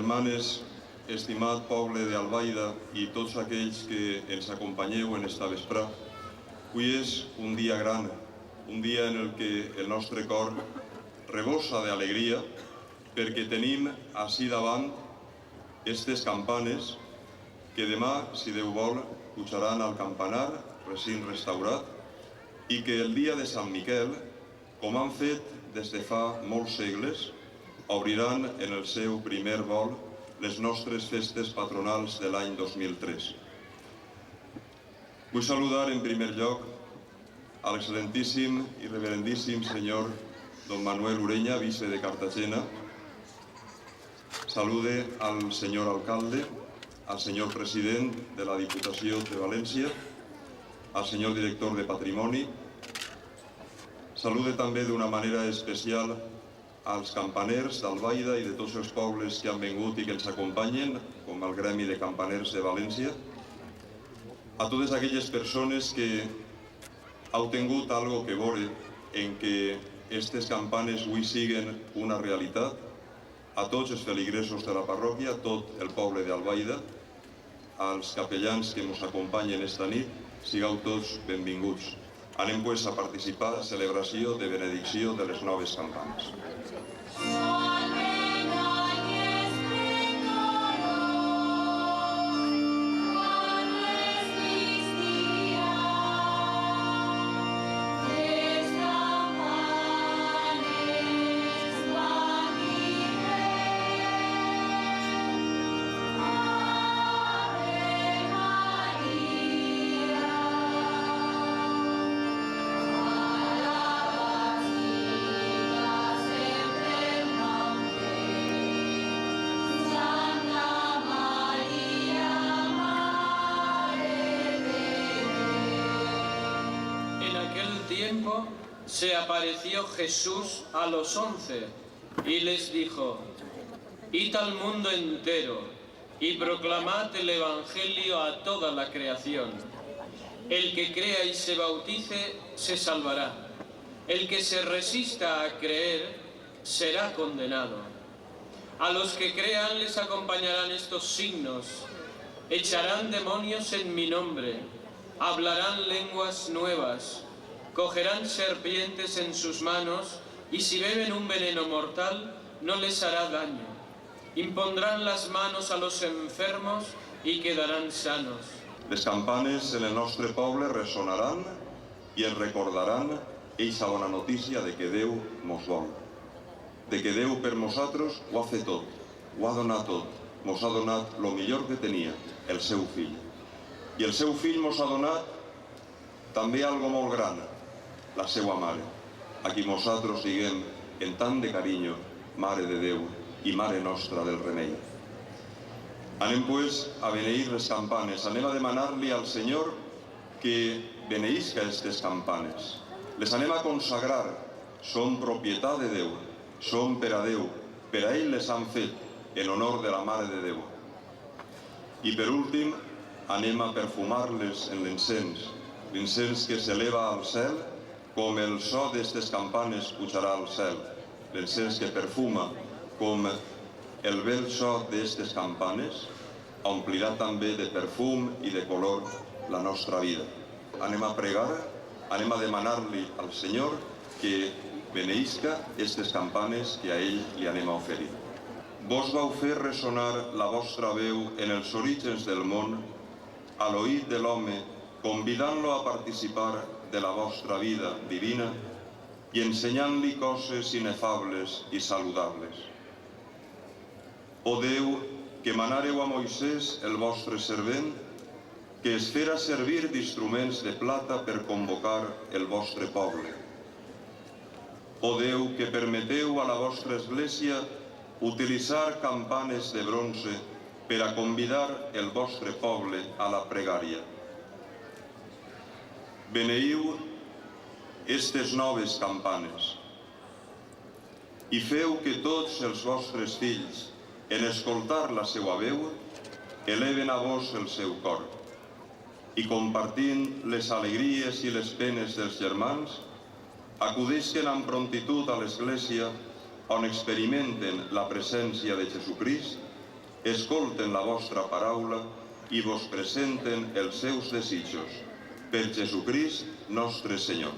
germanes, estimat poble d'Albaida i tots aquells que ens acompanyeu en esta vesprà, avui és un dia gran, un dia en el que el nostre cor rebosa d'alegria perquè tenim ací davant aquestes campanes que demà, si Déu vol, pujaran al campanar, recint restaurat, i que el dia de Sant Miquel, com han fet des de fa molts segles, obriran en el seu primer vol les nostres festes patronals de l'any 2003. Vull saludar en primer lloc a l'excel·lentíssim i reverendíssim senyor don Manuel Ureña, vice de Cartagena. Salude al senyor alcalde, al senyor president de la Diputació de València, al senyor director de Patrimoni. Salude també d'una manera especial als campaners d'Albaida i de tots els pobles que han vingut i que ens acompanyen, com el Gremi de Campaners de València, a totes aquelles persones que heu tingut algo que veure en que aquestes campanes avui siguen una realitat, a tots els feligresos de la parròquia, a tot el poble d'Albaida, als capellans que ens acompanyen esta nit, sigueu tots benvinguts. Anem pues a participar a la celebració de benedicció de les noves campanes. Se apareció Jesús a los 11 y les dijo: id al mundo entero y proclamad el Evangelio a toda la creación. El que crea y se bautice se salvará. El que se resista a creer será condenado. A los que crean les acompañarán estos signos: echarán demonios en mi nombre, hablarán lenguas nuevas, cogerán serpientes en sus manos y si beben un veneno mortal no les hará daño. Impondrán las manos a los enfermos y quedarán sanos. Les campanes en el nostre poble ressonaran i ens recordaran eixa bona notícia de que Déu mos vol. De que Déu per nosaltres ho ha fet tot, ho ha donat tot, mos ha donat lo millor que tenia, el seu fill. I el seu fill mos ha donat també algo molt gran, la seva mare, a qui nosaltres diguem en tant de carinyo, Mare de Déu i Mare Nostra del Remei. Anem pues a beneir les campanes, anem a demanar-li al Senyor que beneïsca aquestes campanes. Les anem a consagrar, són propietat de Déu, són per a Déu, per a ell les han fet, en honor de la Mare de Déu. I per últim, anem a perfumar-les en l'encens, l'encens que s'eleva al cel, com el so d'aquestes campanes pujarà al cel, l'encens que perfuma, com el bel so d'aquestes campanes, omplirà també de perfum i de color la nostra vida. Anem a pregar, anem a demanar-li al Senyor que beneïsca aquestes campanes que a ell li anem a oferir. Vos vau fer ressonar la vostra veu en els orígens del món, a l'oït de l'home, convidant-lo a participar de la vostra vida divina i ensenyant-li coses inefables i saludables. O Déu, que manareu a Moisès, el vostre servent, que es fera servir d'instruments de plata per convocar el vostre poble. O Déu, que permeteu a la vostra església utilitzar campanes de bronze per a convidar el vostre poble a la pregària. Beneiu aquestes noves campanes i feu que tots els vostres fills, en escoltar la seva veu, eleven a vos el seu cor i compartint les alegries i les penes dels germans, acudisquen amb prontitud a l'Església on experimenten la presència de Jesucrist escolten la vostra paraula i vos presenten els seus desitjos. Per Jesucrist nostre Senyor.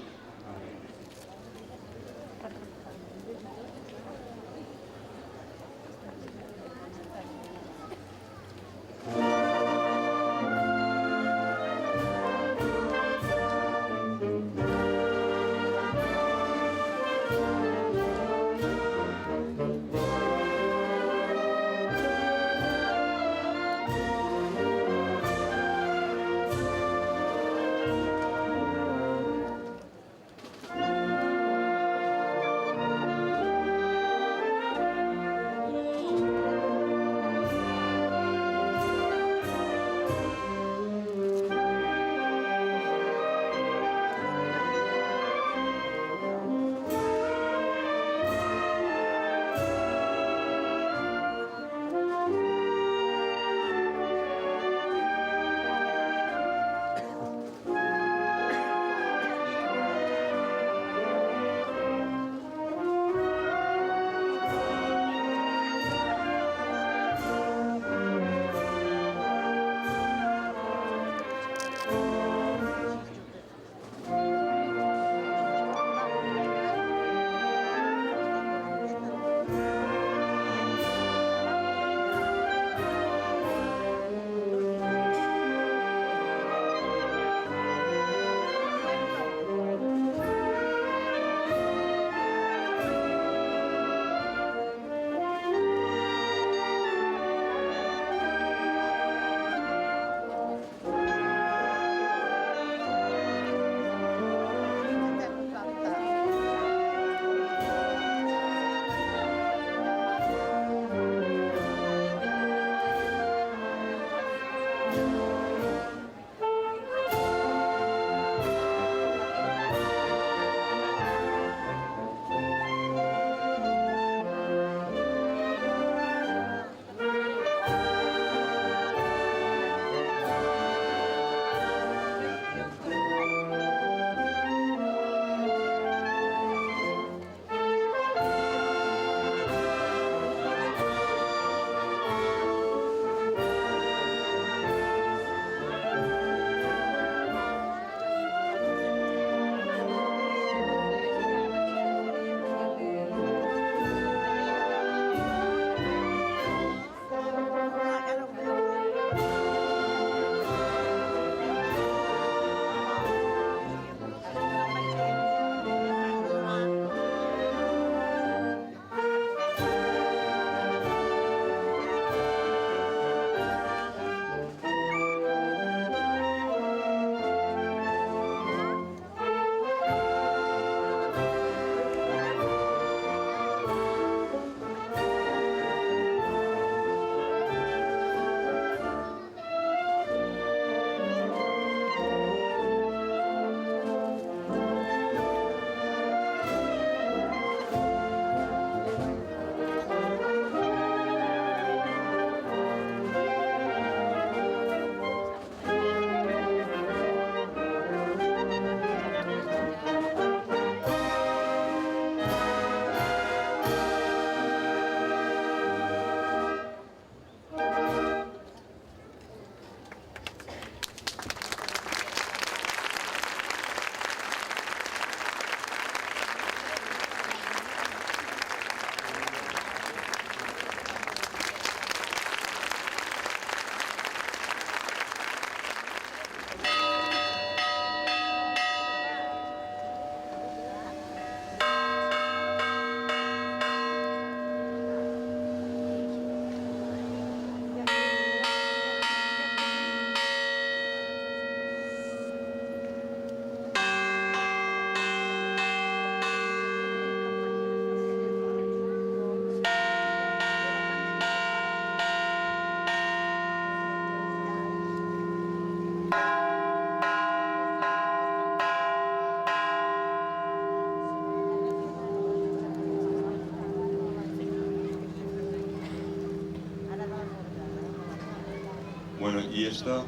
Bueno, i esta,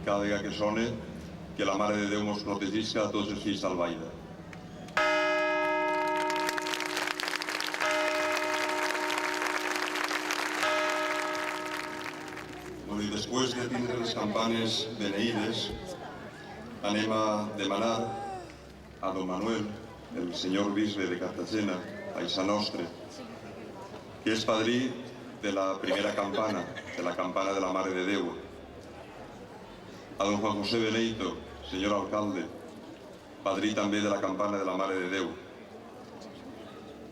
cada vegada que sone, que la Mare de Déu mos protegisca a tots els fills d'Albaida. Després de tindre les campanes beneïdes, anem a demanar a don Manuel, el senyor bisbe de Cartagena, paisà nostre, que és padrí de la primera campana, de la campana de la Mare de Déu. A don Juan José Beneito, senyor alcalde, padrí també de la campana de la Mare de Déu.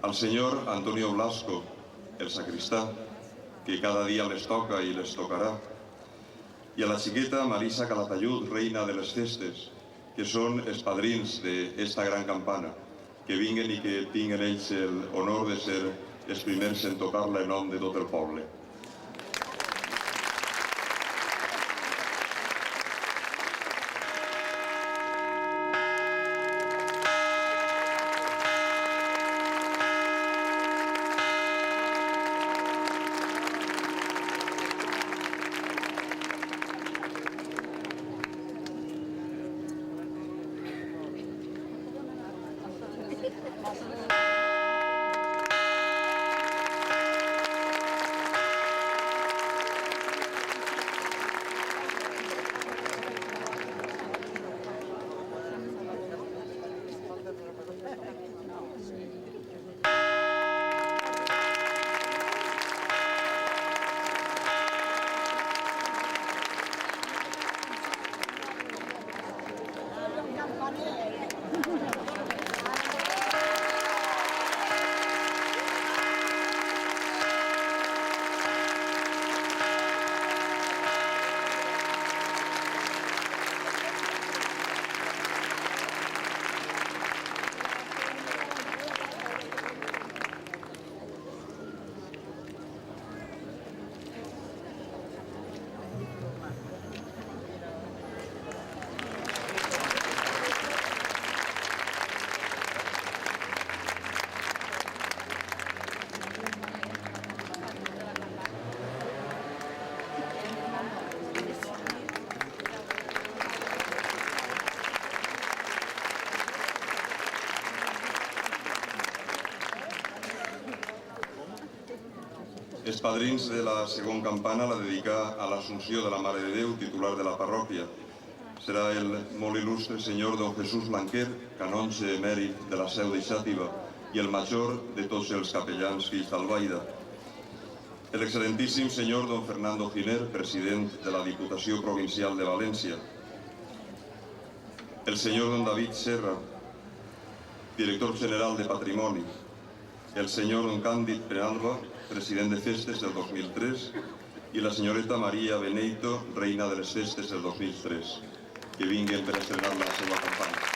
Al senyor Antonio Blasco, el sacristà, que cada dia les toca i les tocarà. I a la xiqueta Marisa Calatayud, reina de les festes, que són els padrins d'esta gran campana, que vinguen i que tinguen ells l'honor de ser els primers en tocar-la en nom de tot el poble. Els padrins de la segona campana la dedica a l'Assumpció de la Mare de Déu, titular de la parròquia. Serà el molt il·lustre senyor don Jesús Blanquer, canonge emèrit de la seu de Xàtiva i el major de tots els capellans fills d'Albaida. L'excel·lentíssim senyor don Fernando Giner, president de la Diputació Provincial de València. El senyor don David Serra, director general de Patrimoni. El senyor don Càndid Penalba, president de Festes del 2003, i la senyoreta Maria Beneito, reina de les Festes del 2003, que vinguen per estrenar la seva campanya.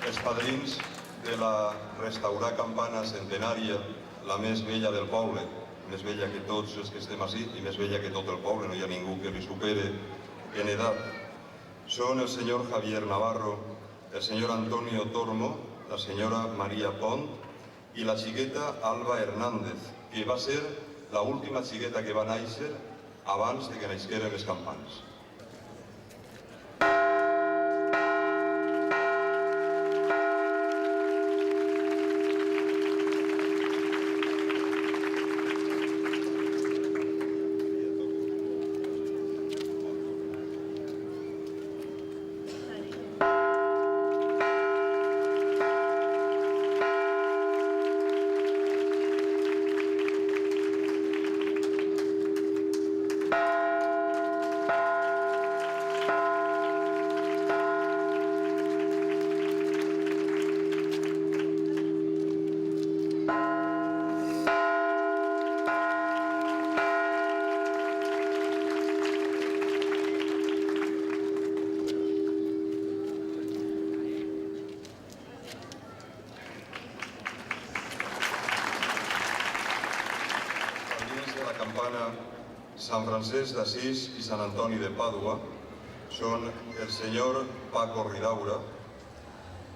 Els padrins de la restaurar campana centenària, la més vella del poble, més vella que tots els que estem ací i més vella que tot el poble, no hi ha ningú que li supere en edat. Són el senyor Javier Navarro, el senyor Antonio Tormo, la senyora Maria Pont i la xiqueta Alba Hernández, que va ser l'última xiqueta que va néixer abans de que naixeren les campanes. San Francesc d'Assís i Sant Antoni de Pàdua són el senyor Paco Ridaura,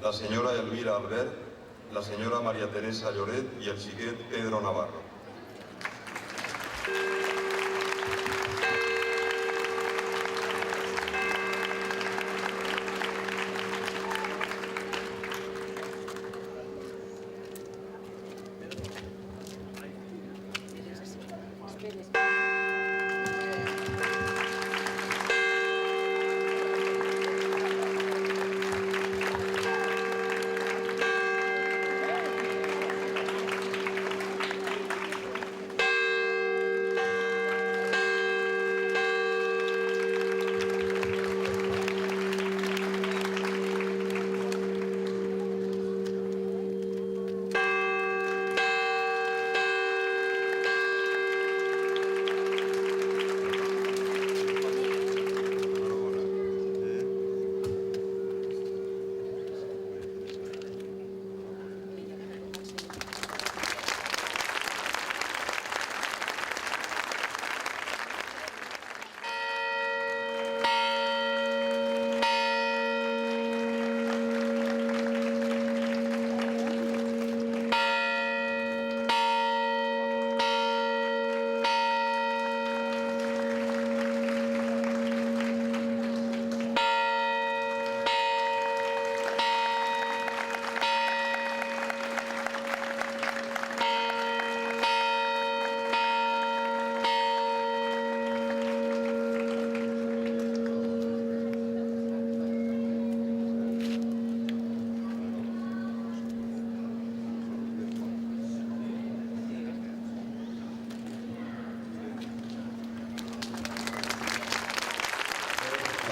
la senyora Elvira Albert, la senyora Maria Teresa Lloret i el xiquet Pedro Navarro.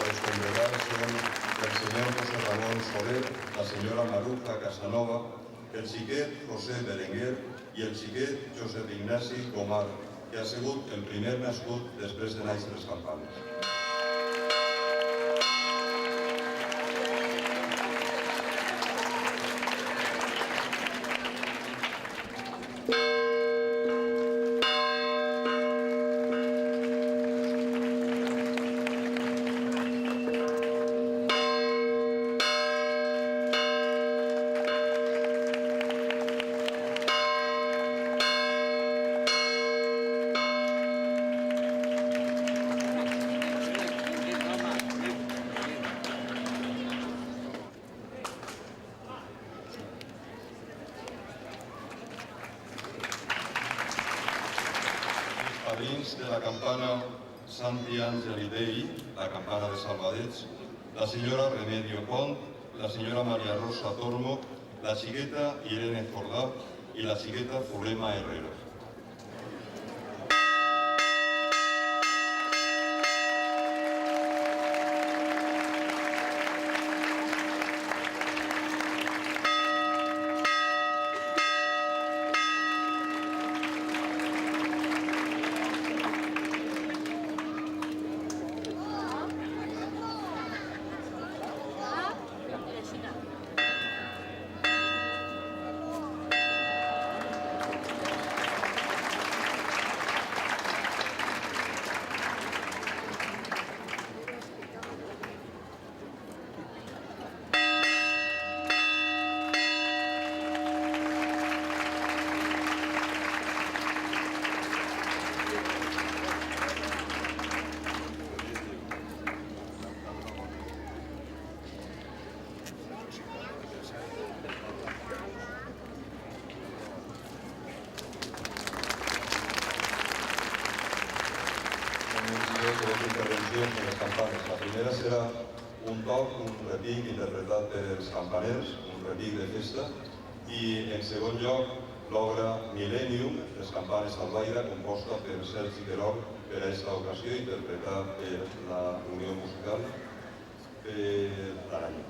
Els congregants són el senyor José Ramón Soler, la senyora Maruja Casanova, el xiquet José Berenguer i el xiquet Josep Ignasi Gomar, que ha sigut el primer nascut després de néixer les campanes. Padrins de la campana Santi Àngel i Dei, la campana de Salvadets, la senyora Remedio Pont, la senyora Maria Rosa Tormo, la xiqueta Irene Jordà i la xiqueta Zulema Herrero. Dos intervencions en les campanes. La primera serà un toc, un repic interpretat pels campaners, un repic de festa, i en segon lloc l'obra Millennium, les campanes d'Albaida, composta per Sergi Querol per a aquesta ocasió, interpretat per la Unió Musical d'Aranya.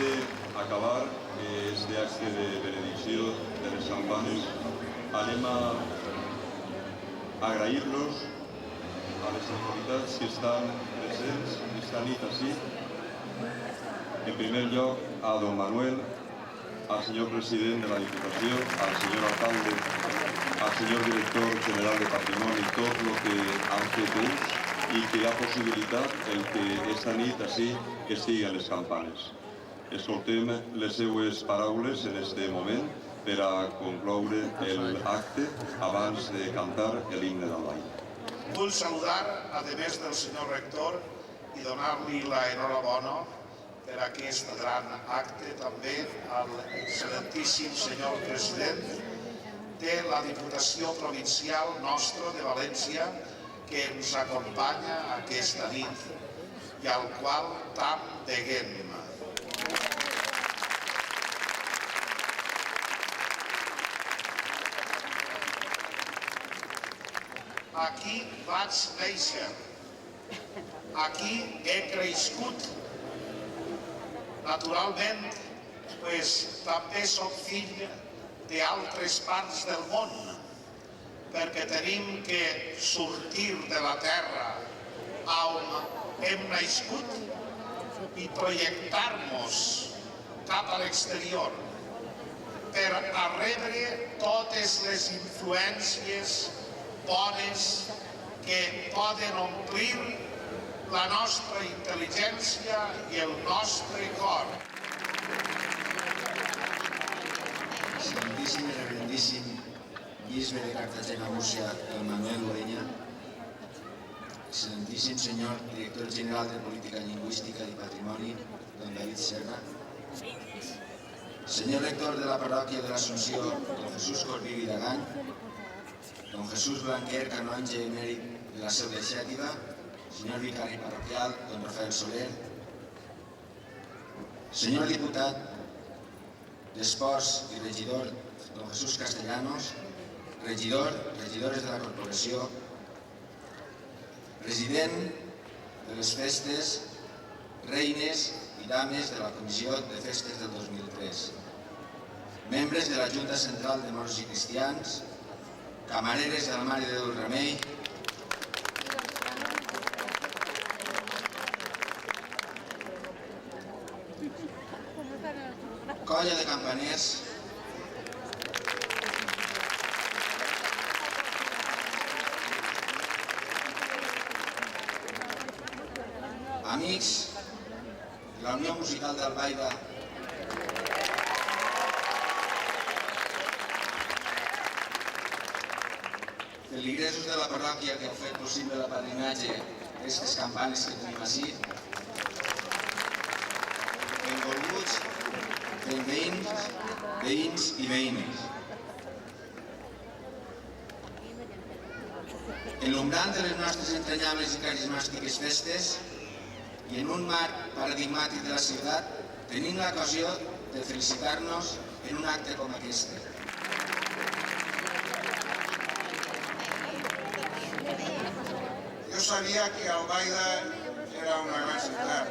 d'acabar este acte de benedicció de les campanes, anem a agrair-los a les autoritats que estan presents esta nit així. En primer lloc, a don Manuel, al señor presidente de la Diputació, al señor alcalde, al señor director general de Patrimoni, tot el que han fet ells i que ha possibilitat el que esta nit així estigui a les campanes. Escoltem les seues paraules en este moment per a concloure l'acte abans de cantar l'himne d'Albaida. Vull saludar, a més del senyor rector, i donar-li l'enhorabona per aquest gran acte també al excel·lentíssim senyor president de la Diputació Provincial nostra de València, que ens acompanya aquesta nit i al qual tant deguem. Aquí vaig néixer, aquí he crescut. Naturalment, també soc fill d'altres parts del món, perquè tenim que sortir de la terra on hem nascut i projectar-nos cap a l'exterior per a rebre totes les influències bones que poden omplir la nostra intel·ligència i el nostre cor. Excelentíssim i reverendíssim bisbe de Cartagena Múrcia, el Manuel Ureña, excelentíssim senyor director general de Política Lingüística i Patrimoni, don David Serra, senyor rector de la parròquia de l'Assumpció, don Jesús Corbí Vidagany, don Jesús Blanquer, canonge emèrit de la Seu de Xàtiva, senyor vicari parroquial, don Rafael Soler, senyor diputat d'Esports i regidor, don Jesús Castellanos, regidores de la corporació, president de les festes, reines i dames de la Comissió de Festes del 2003, membres de la Junta Central de Moros i Cristians, camareres de la Mare de Déu del Remei, colla de campaners, amics de la Unió Musical d'Albaida, feligresos de la parròquia que heu fet possible l'apadrinatge d'aquestes campanes que tenim ací, benvolguts veïns i veïnes. Enlumbrant de les nostres entranyables i carismàtiques festes i en un marc paradigmàtic de la ciutat, tenim l'ocasió de felicitar-nos en un acte com aquest. Jo sabia que Albaida era una gran ciutat,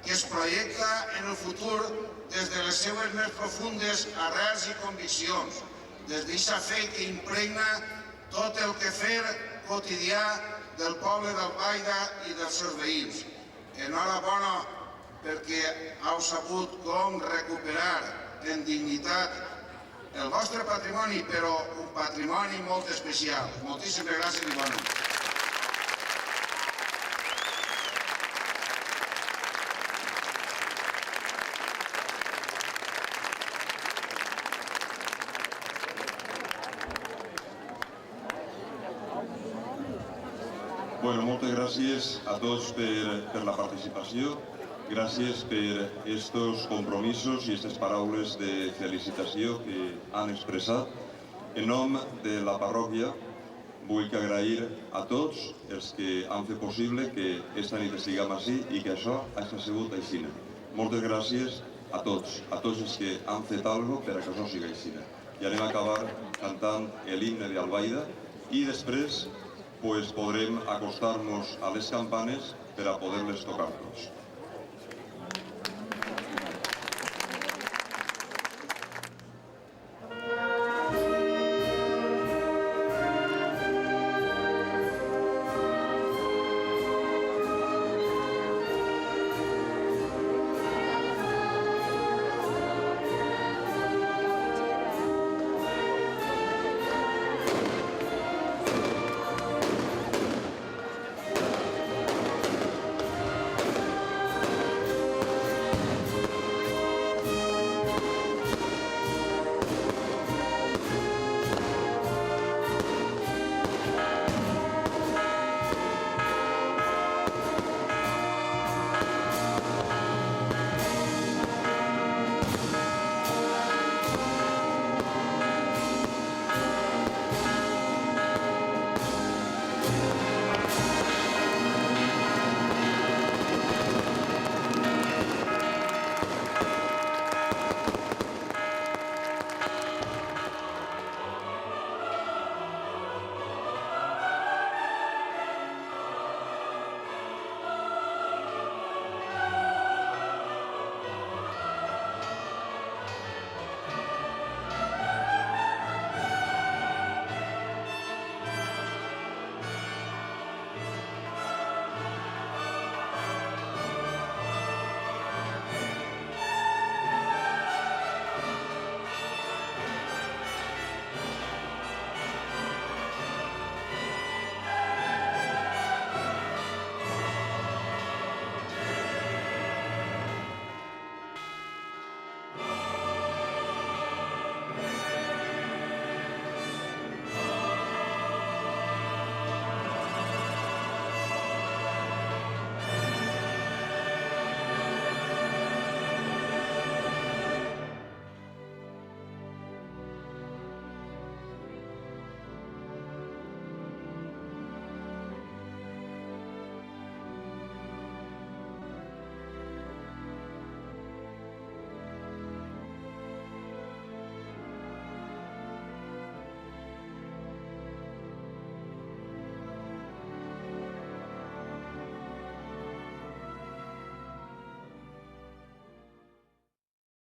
que es projecta en el futur des de les seues més profundes arrels i conviccions, des d'aquesta fe que impregna tot el quefer quotidià del poble d'Albaida i dels seus veïns. Enhorabona perquè heu sabut com recuperar en dignitat el vostre patrimoni, però un patrimoni molt especial. Moltíssimes gràcies i bona nit. Bueno, moltes gràcies a tots per la participació, gràcies per estos compromisos i aquestes paraules de felicitació que han expressat. En nom de la parròquia vull agrair a tots els que han fet possible que esta nit estiguem així i que això hagi sigut així. Moltes gràcies a tots els que han fet alguna cosa per a que això sigui així. I anem a acabar cantant l'himne d'Albaida i després podrem acostar-nos a les campanes per a poder-les tocar tots.